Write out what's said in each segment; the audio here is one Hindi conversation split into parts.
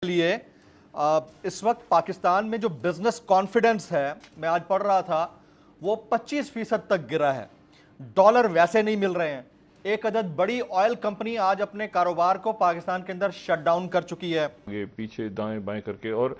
लिए इस वक्त पाकिस्तान में जो बिजनेस कॉन्फिडेंस है, मैं आज पढ़ रहा था, वो 25% तक गिरा है। डॉलर वैसे नहीं मिल रहे हैं। एक अदद बड़ी ऑयल कंपनी आज अपने कारोबार को पाकिस्तान के अंदर शट डाउन कर चुकी है। ये पीछे दाएं बाएं करके और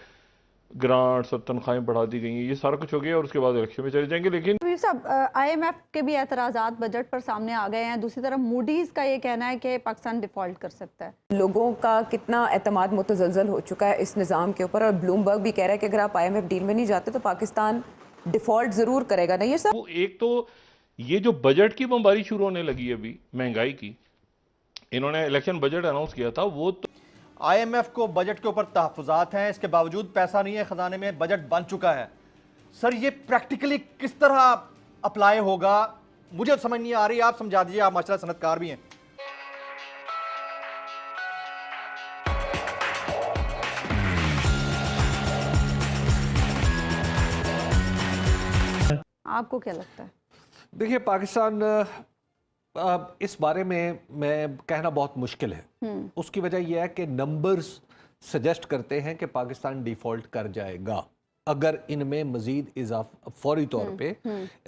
ग्रांट सब तनख्वाहें बढ़ा दी गई हैं, ये सारा कुछ हो गया और उसके बाद इलेक्शन में चले जाएंगे। लेकिन सब IMF के भी एतराज़ात बजट पर सामने आ गए हैं। दूसरी तरफ मूडीज़ का ये कहना है कि पाकिस्तान डिफ़ॉल्ट कर सकता है। लोगों का कितना एतमाद मुतज़लज़ल हो चुका है इस निज़ाम के ऊपर, और ब्लूमबर्ग भी कह रहा है कि अगर आप IMF डील में नहीं जाते तो पाकिस्तान डिफ़ॉल्ट ज़रूर करेगा। नहीं, ये सब वो एक तो ये जो बजट की बमबारी शुरू होने लगी अभी महंगाई की, इन्होंने इलेक्शन बजट अनाउंस किया था, वो तो IMF को बजट के ऊपर तहफ़्फ़ुज़ात हैं, इसके बावजूद पैसा नहीं है खजाने में, बजट बन चुका है। सर, ये प्रैक्टिकली किस तरह अप्लाई होगा, मुझे समझ नहीं आ रही। आप समझा दीजिए, आप माशाल्लाह सनतकार भी हैं। आपको क्या लगता है? देखिए, पाकिस्तान इस बारे में मैं कहना बहुत मुश्किल है। उसकी वजह यह है कि नंबर्स सजेस्ट करते हैं कि पाकिस्तान डिफॉल्ट कर जाएगा अगर इनमें मजीद इजाफा फौरी तौर पे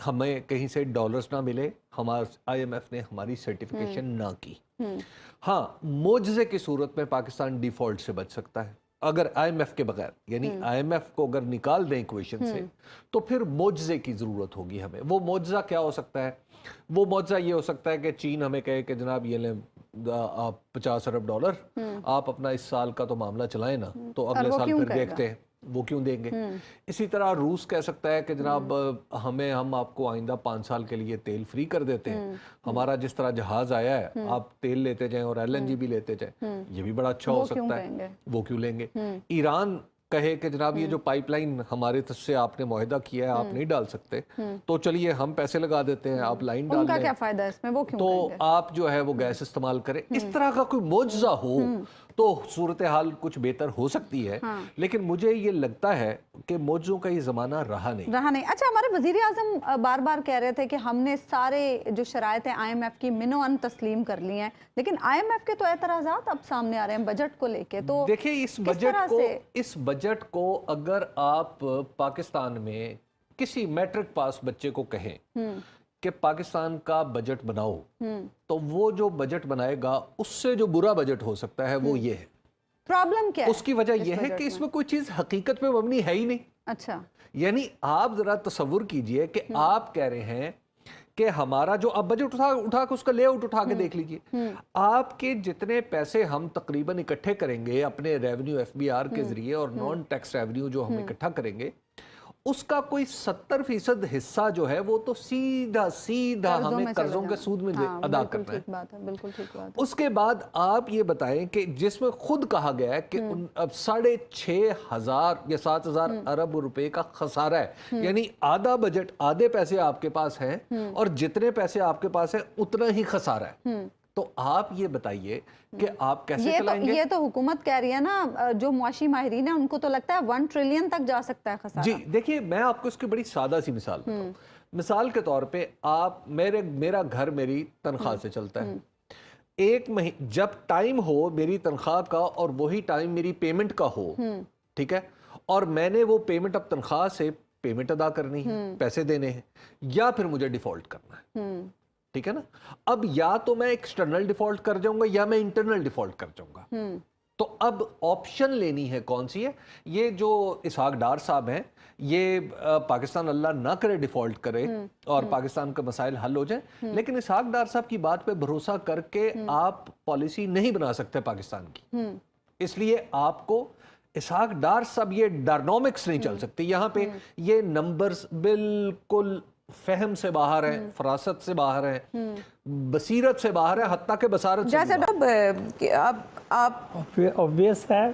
हमें कहीं से डॉलर्स ना मिले, हमारा IMF ने हमारी सर्टिफिकेशन ना की। हाँ, मोजज़े की सूरत में पाकिस्तान डिफॉल्ट से बच सकता है अगर IMF के बगैर, यानी IMF को अगर निकाल दें इक्वेशन से, तो फिर मोजज़े की ज़रूरत होगी हमें। वो मोजज़ा क्या हो सकता है? वो मोजज़ा ये हो सकता है कि चीन हमें कहे कि जनाब ये लें आप 50 अरब डॉलर, आप अपना इस साल का तो मामला चलाएं ना, तो अगले साल फिर देखते हैं वो क्यों देंगे। इसी तरह रूस कह सकता है कि जनाब हम आपको आइंदा 5 साल के लिए तेल फ्री कर देते हैं, हमारा जिस तरह जहाज आया है आप तेल लेते जाएं और LNG भी लेते जाएं, ये भी बड़ा अच्छा हो सकता है। वो क्यों लेंगे? ईरान कहे कि जनाब ये जो पाइपलाइन हमारे से आपने मुआहदा किया है आप नहीं डाल सकते, तो चलिए हम पैसे लगा देते हैं, आप लाइन डाल उनका दें, क्या फायदा है इसमें, वो क्यों तो कहेंगे? आप जो है वो गैस इस्तेमाल करें। इस तरह का कोई मोजज़ा हो तो सूरत हाल कुछ बेहतर हो सकती है। लेकिन मुझे ये लगता है कि मोजों का ये ज़माना रहा नहीं। अच्छा, हमारे वज़ीर आज़म बार बार कह रहे थे कि हमने सारे जो शराइत हैं IMF की मिनो-अन तस्लीम कर ली हैं, लेकिन IMF के तो एतराज़ात अब सामने आ रहे हैं बजट को लेके। तो देखिए, इस बजट को अगर आप पाकिस्तान में किसी मैट्रिक पास बच्चे को कहें कि पाकिस्तान का बजट बनाओ, तो वो जो बजट बनाएगा उससे जो बुरा बजट हो सकता है वो ये है। प्रॉब्लम क्या है? उसकी वजह यह है कि इसमें कोई चीज हकीकत पे मबनी है ही नहीं। अच्छा, यानी आप जरा तसव्वुर कीजिए कि आप कह रहे हैं कि हमारा जो आप बजट उठा के उसका लेआउट उठा के देख लीजिए, आपके जितने पैसे हम तकरीबन इकट्ठे करेंगे अपने रेवेन्यू FBR के जरिए और नॉन टैक्स रेवेन्यू जो हम इकट्ठा करेंगे, उसका कोई 70% हिस्सा जो है वो तो सीधा हमें कर्जों के सूद में अदा करना है। बिल्कुल ठीक बात है। उसके बाद आप ये बताएं कि जिसमें खुद कहा गया है कि अब 6,500 या 7,000 अरब रुपए का खसारा है, यानी आधा बजट, आधे पैसे आपके पास हैं और जितने पैसे आपके पास है उतना ही खसारा है। तो आप ये बताइए कि आप कैसे चलाएंगे? ये तो हुकूमत कह रही है ना, जो मुआशी माहिरीन है उनको तो लगता है 1 ट्रिलियन तक जा सकता है खसारा। जी देखिए, मैं आपको इसकी बड़ी सादा सी मिसाल बताऊं। मिसाल के तौर पे आप मेरा घर मेरी तनख्वाह से चलता है। एक महीने जब टाइम हो मेरी तनख्वाह का और वही टाइम मेरी पेमेंट का हो, ठीक है, और मैंने वो पेमेंट अब तनख्वाह से पेमेंट अदा करनी है, पैसे देने हैं, या फिर मुझे डिफॉल्ट करना है, ठीक है ना। अब या तो मैं एक्सटर्नल डिफॉल्ट कर जाऊंगा या मैं इंटरनल डिफॉल्ट कर जाऊंगा। तो अब ऑप्शन लेनी है कौन सी है? ये जो इसहाक डार साहब हैं, ये पाकिस्तान अल्लाह ना करे डिफॉल्ट करे और पाकिस्तान के मसाइल हल हो जाए, लेकिन इसहाक डार साहब की बात पे भरोसा करके आप पॉलिसी नहीं बना सकते पाकिस्तान की। इसलिए आपको इसहाक डार साहब, ये डायनामिक्स नहीं चल सकती यहाँ पे। ये नंबर्स बिल्कुल फहम से बाहर है, फरासत से बाहर है, बसीरत से बाहर है, हत्ता के बसारत से जैसे आप ऑब्वियस है,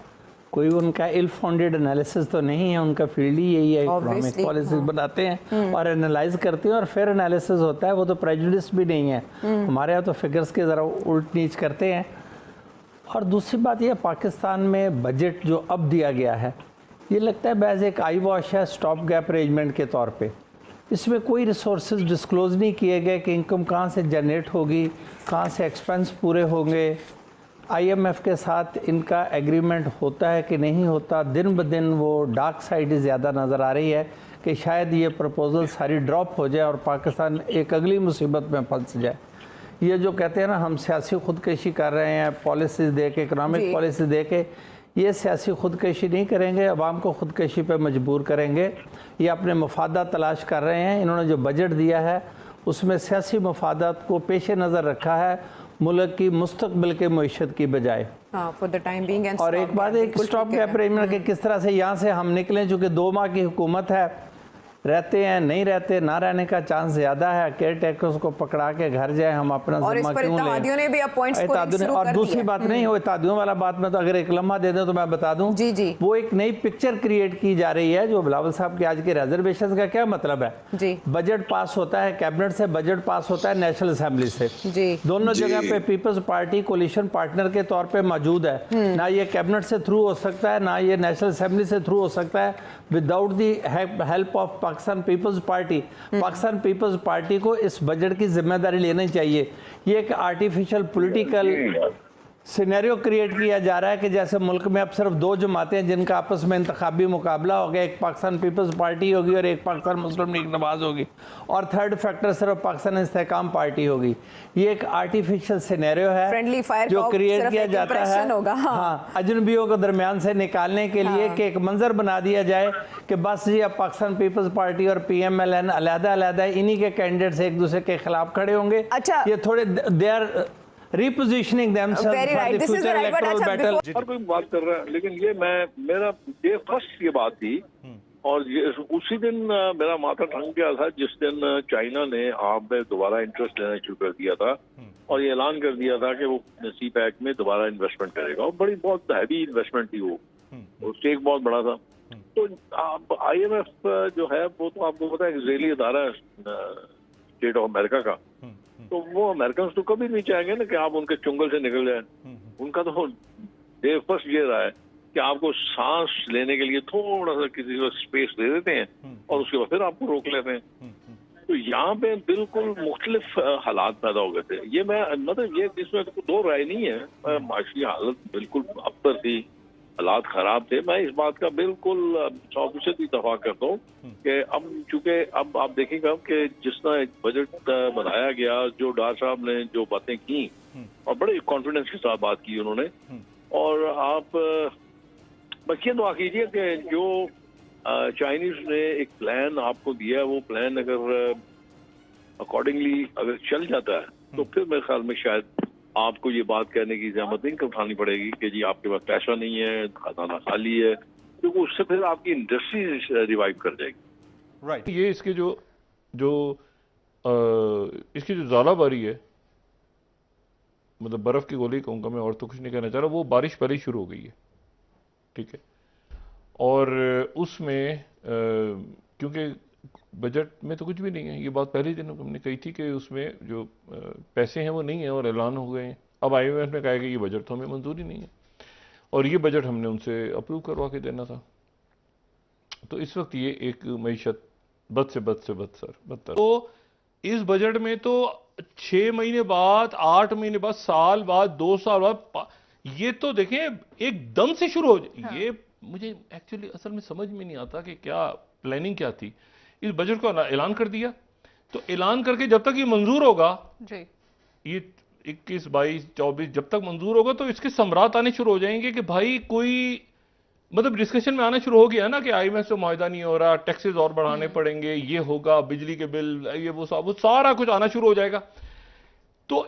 कोई उनका इल फाउंडेड एनालिसिस तो नहीं है, उनका फील्ड ही यही है, इकोनॉमिक पॉलिसीज बनाते हैं और एनालाइज करते हैं और फिर एनालिसिस होता है। वो तो प्रेजुडिस भी नहीं है, हमारे यहाँ तो फिगर्स के ज़रा उल्ट नीच करते हैं। और दूसरी बात यह, पाकिस्तान में बजट जो अब दिया गया है, ये लगता है बैज एक आई वॉश है, स्टॉप गैप अरेंजमेंट के तौर पे। इसमें कोई रिसोर्सेज डिस्क्लोज नहीं किए गए कि इनकम कहाँ से जनरेट होगी, कहाँ से एक्सपेंस पूरे होंगे, आईएमएफ के साथ इनका एग्रीमेंट होता है कि नहीं होता, दिन ब दिन वो डार्क साइड ज़्यादा नज़र आ रही है कि शायद ये प्रपोजल सारी ड्रॉप हो जाए और पाकिस्तान एक अगली मुसीबत में फंस जाए। ये जो कहते हैं ना हम सियासी खुदकशी कर रहे हैं पॉलिसीज़ दे के, इकनॉमिक पॉलिसी दे के, ये सियासी खुदकशी नहीं करेंगे, अवाम को खुदकशी पे मजबूर करेंगे। ये अपने मफादात तलाश कर रहे हैं। इन्होंने जो बजट दिया है उसमें सियासी मफादात को पेश नज़र रखा है मुल्क की मुस्तकबिल के मईशत की बजाय। For the time being. और एक बात, एक स्टॉप गैप अरेंजमेंट के किस तरह से यहाँ से हम निकलें, चूँकि 2 माह की हुकूमत है, रहते हैं नहीं रहते, ना रहने का चांस ज़्यादा है, केयर टेकर्स को पकड़ा के घर जाए, हम अपना जिम्मा क्यों लें। ने भी अपॉइंट और दूसरी बात नहीं हो इत्तेहादियों वाला बात में तो अगर एक लम्हा दे दें तो मैं बता दूं, जी वो एक नई पिक्चर क्रिएट की जा रही है। जो बिलावल साहब के आज के रिजर्वेशन का क्या मतलब है जी, बजट पास होता है कैबिनेट से, बजट पास होता है नेशनल असेंबली से जी, दोनों जगह पे पीपल्स पार्टी कोलिशन पार्टनर के तौर पे मौजूद है। ना ये कैबिनेट से थ्रू हो सकता है, ना ये नेशनल असेंबली से थ्रू हो सकता है without the help of Pakistan Peoples Party. Pakistan Peoples Party को इस बजट की जिम्मेदारी लेनी चाहिए। ये एक आर्टिफिशियल पॉलिटिकल सिनेरियो क्रिएट किया जा रहा है कि जैसे मुल्क में अब सिर्फ 2 जमातें हैं जिनका आपस में इंतखाबी मुकाबला हो गया, एक पाकिस्तान पीपल्स पार्टी होगी और एक पाकिस्तान मुस्लिम लीग नवाज होगी, और थर्ड फैक्टर सिर्फ पाकिस्तान इस्तेहकाम पार्टी होगी। ये एक आर्टिफिशियल सिनेरियो है जो क्रिएट किया जाता है हाँ अजनबियों को दरमियान से निकालने के लिए कि एक मंजर बना दिया जाए कि बस जी अब पाकिस्तान पीपल्स पार्टी और PMLN अलग-अलग इन्हीं के कैंडिडेट्स एक दूसरे के खिलाफ खड़े होंगे। अच्छा, ये थोड़े they are repositioning themselves for the future electoral battle। हर कोई बात कर रहा है, लेकिन ये मेरा डे फर्स्ट ये बात थी और ये उसी दिन मेरा माथा ठंग गया था जिस दिन चाइना ने आप में दोबारा इंटरेस्ट लेना शुरू कर दिया था और ये ऐलान कर दिया था कि वो CPEC में दोबारा इन्वेस्टमेंट करेगा और बड़ी बहुत हैवी इन्वेस्टमेंट थी वो स्टेक बहुत बड़ा था। तो आप IMF जो है वो तो आपको पता है इजरायली अदारा है स्टेट ऑफ अमेरिका का, तो वो अमेरिकन तो कभी नहीं चाहेंगे ना कि आप उनके चुंगल से निकल जाए। उनका तो डे फर्स्ट ये रहा है कि आपको सांस लेने के लिए थोड़ा सा किसी को स्पेस दे देते हैं और उसके बाद फिर आपको रोक लेते हैं। तो यहाँ पे बिल्कुल मुख्तलिफ हालात पैदा हो गए थे। ये मैं मतलब ये इसमें तो 2 राय नहीं है, माशी हालत बिल्कुल अबतर थी, हालात खराब थे। मैं इस बात का बिल्कुल 100% इत्तेफाक करता हूँ कि अब चूंकि अब आप देखेंगे कि जिस तरह बजट बनाया गया, जो डार साहब ने जो बातें की और बड़े कॉन्फिडेंस के साथ बात की उन्होंने, और आप बस ये दुआ कीजिए कि जो चाइनीज ने एक प्लान आपको दिया है वो प्लान अगर अकॉर्डिंगली अगर चल जाता है तो फिर मेरे ख्याल में शायद आपको ये बात कहने की जहमत नहीं उठानी पड़ेगी कि जी आपके पास पैसा नहीं है, खजाना खाली है, क्योंकि उससे फिर आपकी इंडस्ट्री रिवाइव कर जाएगी। राइट ये इसके इसकी जो ज़ालाबारी है, मतलब बर्फ़ की गोली कहूँगा मैं और तो कुछ नहीं कहना चाह रहा, वो बारिश पहले ही शुरू हो गई है, ठीक है। और उसमें क्योंकि बजट में तो कुछ भी नहीं है, ये बात पहले दिन हमने कही थी कि उसमें जो पैसे हैं वो नहीं है और ऐलान हो गए हैं। अब IMF ने कहा कि ये बजट तो हमें मंजूरी नहीं है और ये बजट हमने उनसे अप्रूव करवा के देना था। तो इस वक्त ये एक मईशत बद से बदतर। तो इस बजट में तो 6 महीने बाद, 8 महीने बाद, साल बाद, 2 साल बाद, ये तो देखें एकदम से शुरू हो जाए। ये मुझे एक्चुअली असल में समझ में नहीं आता कि क्या प्लानिंग क्या थी। इस बजट को ऐलान कर दिया, तो ऐलान करके जब तक ये मंजूर होगा जी, ये 21, 22, 24 जब तक मंजूर होगा तो इसके समरात आने शुरू हो जाएंगे कि भाई कोई मतलब डिस्कशन में आना शुरू हो गया ना कि IMF से मुआहदा नहीं हो रहा, टैक्सेस और बढ़ाने पड़ेंगे, ये होगा, बिजली के बिल, ये वो सारा कुछ आना शुरू हो जाएगा। तो